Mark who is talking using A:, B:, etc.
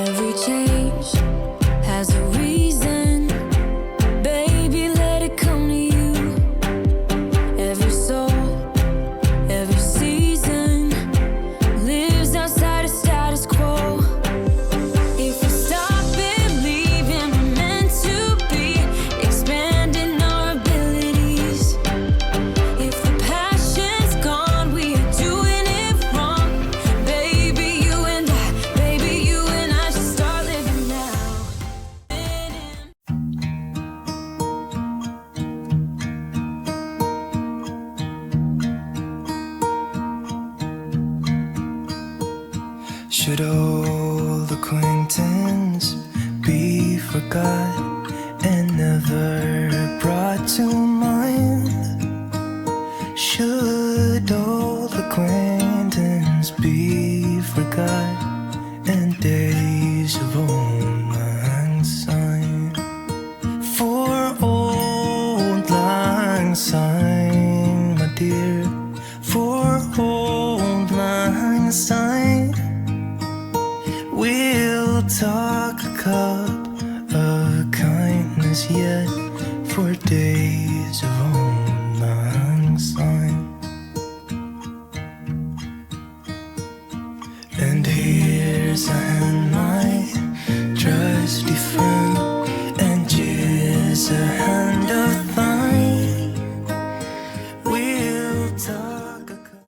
A: Every change has a reason. Baby, let it come to you. Every soul, every season lives outside of status quo. If we stop believing we're meant to be, expanding our abilities. If the passion's gone, we are doing it wrong. Baby, you and I should start living now.
B: Should old acquaintance be forgot and never brought to mind? Should old acquaintance be forgot and days of old lang syne? For old lang syne, my dear, for old lang syne, we'll talk a cup of kindness yet for days of old lang syne. And here's a hand, my trusty friend, and here's a hand of thine. We'll talk a cup.